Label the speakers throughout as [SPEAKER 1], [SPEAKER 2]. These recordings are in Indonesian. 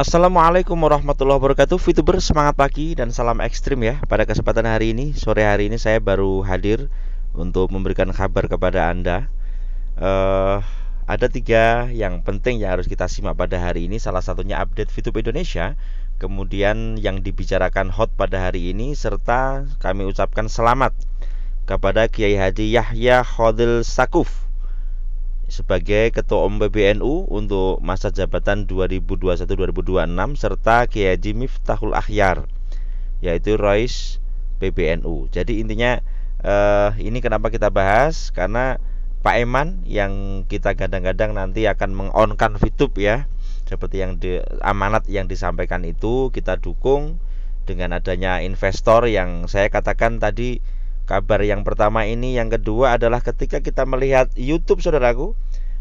[SPEAKER 1] Assalamualaikum warahmatullahi wabarakatuh. VTuber semangat pagi dan salam ekstrim ya. Pada kesempatan hari ini, sore hari ini saya baru hadir untuk memberikan kabar kepada Anda. eh ada tiga yang penting yang harus kita simak pada hari ini. Salah satunya update VTube Indonesia, kemudian yang dibicarakan hot pada hari ini, serta kami ucapkan selamat kepada Kiai Haji Yahya Khodil Sakuf sebagai Ketua Umum PBNU untuk masa jabatan 2021-2026, serta Kiai Haji Miftahul Akhyar yaitu Rais PBNU. Jadi intinya ini kenapa kita bahas, karena Pak Eman yang kita kadang-kadang nanti akan mengonkan VTube ya, seperti yang amanat yang disampaikan itu kita dukung dengan adanya investor yang saya katakan tadi. Kabar yang pertama ini, yang kedua adalah ketika kita melihat YouTube saudaraku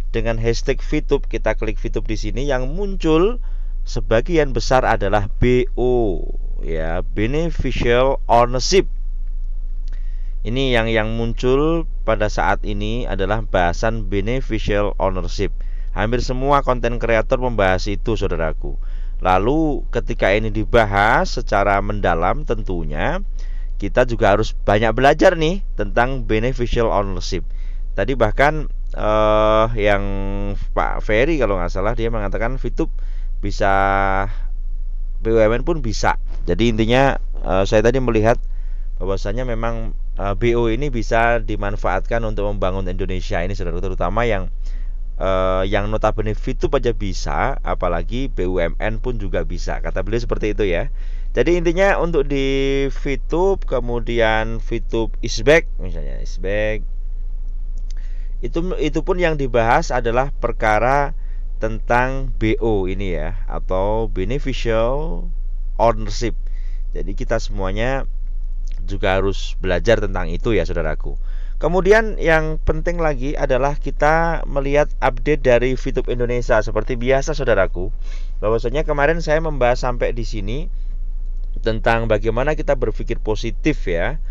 [SPEAKER 1] dengan hashtag VTube, kita klik VTube di sini, yang muncul sebagian besar adalah BO ya, beneficial ownership. Ini yang muncul pada saat ini adalah bahasan beneficial ownership. Hampir semua konten kreator membahas itu saudaraku. Lalu ketika ini dibahas secara mendalam, tentunya kita juga harus banyak belajar nih tentang beneficial ownership. Tadi bahkan yang Pak Ferry kalau nggak salah, dia mengatakan VTube bisa, BUMN pun bisa. Jadi intinya saya tadi melihat bahwasanya memang BO ini bisa dimanfaatkan untuk membangun Indonesia ini saudara, terutama yang notabene VTube aja bisa, apalagi BUMN pun juga bisa. Kata beliau seperti itu ya. Jadi intinya untuk di VTube, kemudian VTube Isback misalnya, Isback itu pun yang dibahas adalah perkara tentang BO ini ya, atau beneficial ownership. Jadi kita semuanya juga harus belajar tentang itu ya saudaraku. Kemudian yang penting lagi adalah kita melihat update dari VTube Indonesia seperti biasa saudaraku. Bahwasanya kemarin saya membahas sampai di sini tentang bagaimana kita berpikir positif ya.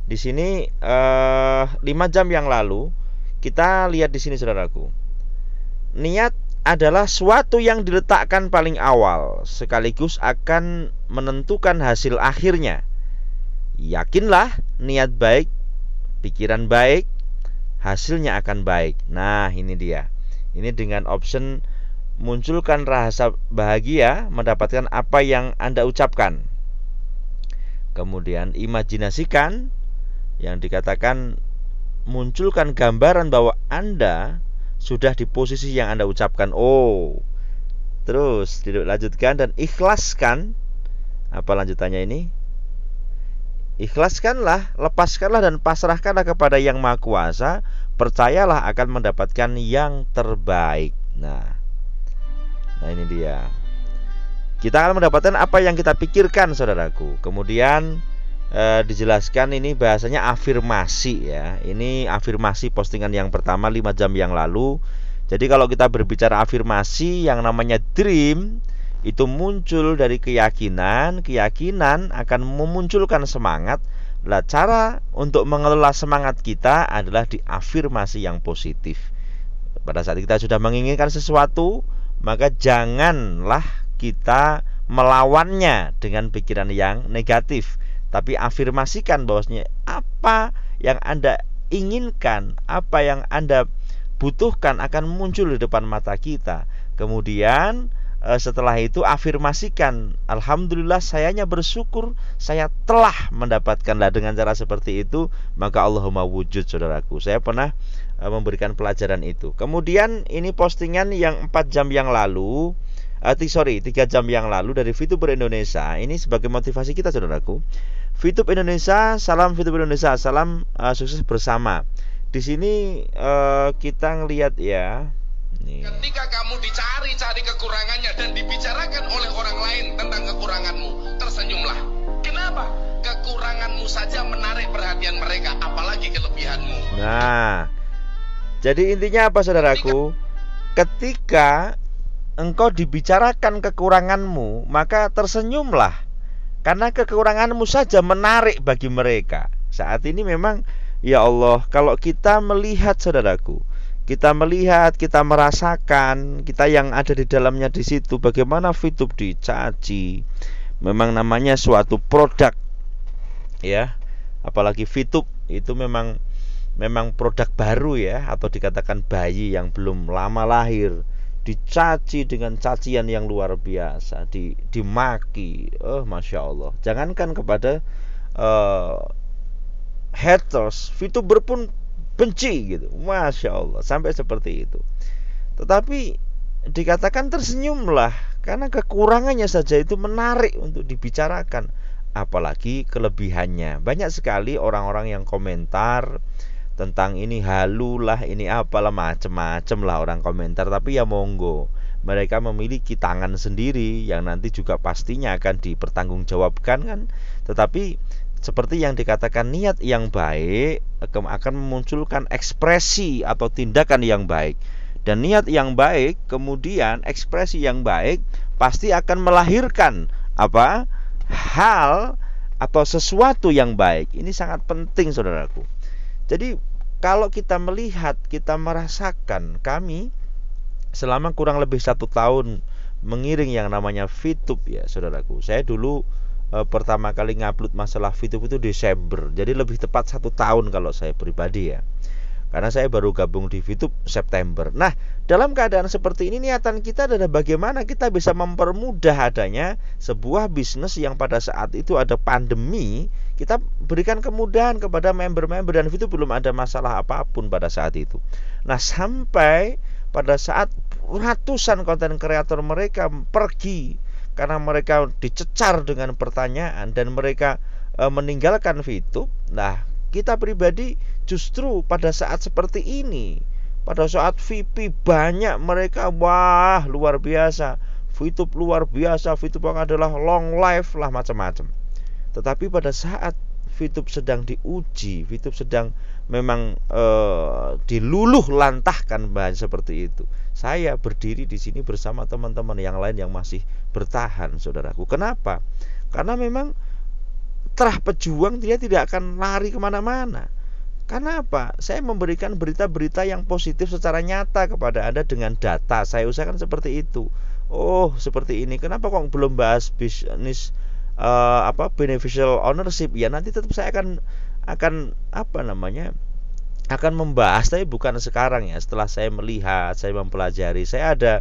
[SPEAKER 1] Di sini 5 jam yang lalu kita lihat di sini saudaraku. Niat adalah suatu yang diletakkan paling awal, sekaligus akan menentukan hasil akhirnya. Yakinlah, niat baik, pikiran baik, hasilnya akan baik. Nah, ini dia. Ini dengan option munculkan rasa bahagia mendapatkan apa yang Anda ucapkan. Kemudian imajinasikan, yang dikatakan munculkan gambaran bahwa Anda sudah di posisi yang Anda ucapkan. Oh, terus dilanjutkan dan ikhlaskan. Apa lanjutannya ini? Ikhlaskanlah, lepaskanlah dan pasrahkanlah kepada Yang Maha Kuasa. Percayalah akan mendapatkan yang terbaik. Nah ini dia. Kita akan mendapatkan apa yang kita pikirkan saudaraku. Kemudian dijelaskan ini bahasanya afirmasi ya. Ini afirmasi postingan yang pertama 5 jam yang lalu. Jadi kalau kita berbicara afirmasi, yang namanya dream itu muncul dari keyakinan. Keyakinan akan memunculkan semangat. Nah, cara untuk mengelola semangat kita adalah di afirmasi yang positif. Pada saat kita sudah menginginkan sesuatu, maka janganlah kita melawannya dengan pikiran yang negatif, tapi afirmasikan bahwasanya apa yang Anda inginkan, apa yang Anda butuhkan akan muncul di depan mata kita. Kemudian setelah itu afirmasikan, alhamdulillah sayanya bersyukur saya telah mendapatkanlah. Dengan cara seperti itu maka Allahumma wujud saudaraku. Saya pernah memberikan pelajaran itu. Kemudian ini postingan yang 4 jam yang lalu, 3 jam yang lalu dari VTuber Indonesia. Ini sebagai motivasi kita saudaraku. VTube Indonesia, salam VTube Indonesia, salam sukses bersama. Di sini kita ngelihat ya. Nih.
[SPEAKER 2] Ketika kamu dicari-cari kekurangannya dan dibicarakan oleh orang lain tentang kekuranganmu, tersenyumlah. Kenapa? Kekuranganmu saja menarik perhatian mereka, apalagi kelebihanmu.
[SPEAKER 1] Nah, jadi intinya apa saudaraku? Ketika engkau dibicarakan kekuranganmu, maka tersenyumlah, karena kekuranganmu saja menarik bagi mereka. Saat ini memang ya Allah, kalau kita melihat saudaraku, Kita melihat, kita merasakan, kita yang ada di dalamnya di situ, bagaimana VTube dicaci. Memang namanya suatu produk, ya. Apalagi VTube itu memang produk baru ya, atau dikatakan bayi yang belum lama lahir, dicaci dengan cacian yang luar biasa, dimaki. Masya Allah. Jangankan kepada haters, VTuber pun benci gitu. Masya Allah, sampai seperti itu. Tetapi dikatakan tersenyumlah, karena kekurangannya saja itu menarik untuk dibicarakan, apalagi kelebihannya. Banyak sekali orang-orang yang komentar tentang ini halu lah, ini apalah, macem-macem lah orang komentar. Tapi ya monggo, mereka memiliki tangan sendiri yang nanti juga pastinya akan dipertanggungjawabkan kan. Tetapi seperti yang dikatakan, niat yang baik akan memunculkan ekspresi atau tindakan yang baik. Dan niat yang baik, kemudian ekspresi yang baik pasti akan melahirkan apa? Hal atau sesuatu yang baik. Ini sangat penting, saudaraku. Jadi kalau kita melihat, kita merasakan, kami selama kurang lebih 1 tahun mengiring yang namanya VTube ya, saudaraku. Saya dulu pertama kali ngupload masalah VTube itu Desember. Jadi lebih tepat 1 tahun kalau saya pribadi ya. Karena saya baru gabung di VTube September. Nah, dalam keadaan seperti ini, niatan kita adalah bagaimana kita bisa mempermudah adanya sebuah bisnis yang pada saat itu ada pandemi. Kita berikan kemudahan kepada member-member, dan VTube belum ada masalah apapun pada saat itu. Nah, sampai pada saat ratusan konten kreator mereka pergi karena mereka dicecar dengan pertanyaan dan mereka meninggalkan VTube. Nah, kita pribadi justru pada saat seperti ini, pada saat VP banyak mereka, wah luar biasa, VTube luar biasa, VTube adalah long life lah, macam-macam. Tetapi pada saat VTube sedang diuji, VTube sedang memang diluluh lantahkan bahan seperti itu, saya berdiri di sini bersama teman-teman yang lain yang masih bertahan, saudaraku. Kenapa? Karena memang terah pejuang dia tidak akan lari kemana-mana. Karena apa? Saya memberikan berita-berita yang positif secara nyata kepada Anda dengan data. Saya usahakan seperti itu. Oh, seperti ini. Kenapa kok belum bahas bisnis beneficial ownership? Ya nanti tetap saya akan akan membahas, tapi bukan sekarang ya. Setelah saya melihat, saya mempelajari. Saya ada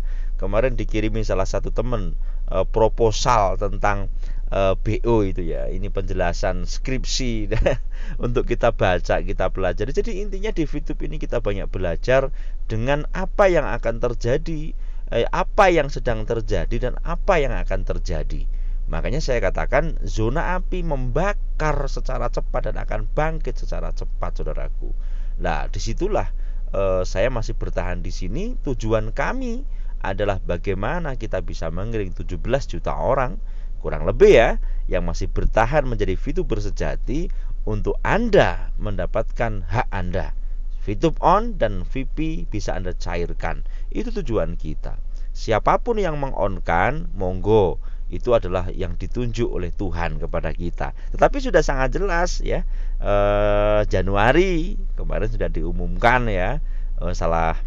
[SPEAKER 1] kemarin dikirimi salah satu teman proposal tentang BO itu ya. Ini penjelasan skripsi untuk kita baca, kita pelajari. Jadi intinya di VTube ini kita banyak belajar dengan apa yang akan terjadi, apa yang sedang terjadi, dan apa yang akan terjadi. Makanya saya katakan zona api membakar secara cepat dan akan bangkit secara cepat, saudaraku. Nah, disitulah saya masih bertahan di sini. Tujuan kami adalah bagaimana kita bisa mengiring 17 juta orang kurang lebih ya, yang masih bertahan menjadi VTuber sejati, untuk Anda mendapatkan hak Anda. VTube on dan VP bisa Anda cairkan. Itu tujuan kita. Siapapun yang meng-on-kan, monggo. Itu adalah yang ditunjuk oleh Tuhan kepada kita. Tetapi sudah sangat jelas ya, Januari kemarin sudah diumumkan ya, salah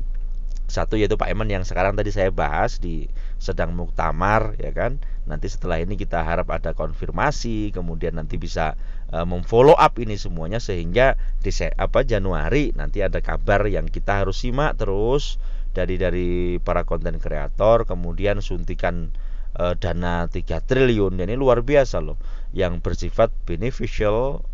[SPEAKER 1] satu yaitu Pak Eman yang sekarang tadi saya bahas di sedang muktamar ya kan. Nanti setelah ini kita harap ada konfirmasi, kemudian nanti bisa memfollow up ini semuanya, sehingga di Januari nanti ada kabar yang kita harus simak terus dari para konten kreator. Kemudian suntikan dana 3 triliun, ini luar biasa loh, yang bersifat beneficial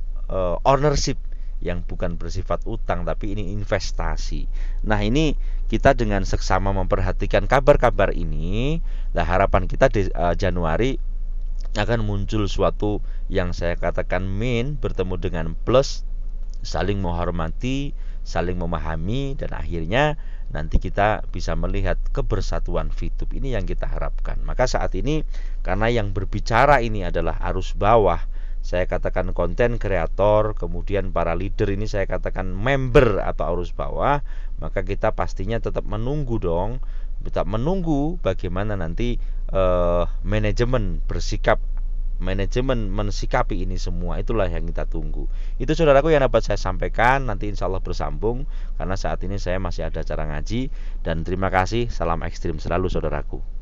[SPEAKER 1] ownership, yang bukan bersifat utang tapi ini investasi. Nah, ini kita dengan seksama memperhatikan kabar-kabar ini. Nah, harapan kita di Januari akan muncul suatu yang saya katakan bertemu dengan plus, saling menghormati, saling memahami, dan akhirnya nanti kita bisa melihat kebersatuan VTube. Ini yang kita harapkan. Maka saat ini, karena yang berbicara ini adalah arus bawah, saya katakan konten kreator, kemudian para leader ini saya katakan member atau arus bawah, maka kita pastinya tetap menunggu dong, tetap menunggu bagaimana nanti manajemen bersikap manajemen mensikapi ini semua, itulah yang kita tunggu. Itu saudaraku yang dapat saya sampaikan. Nanti insya Allah bersambung, karena saat ini saya masih ada acara ngaji. Dan terima kasih, salam ekstrim selalu saudaraku.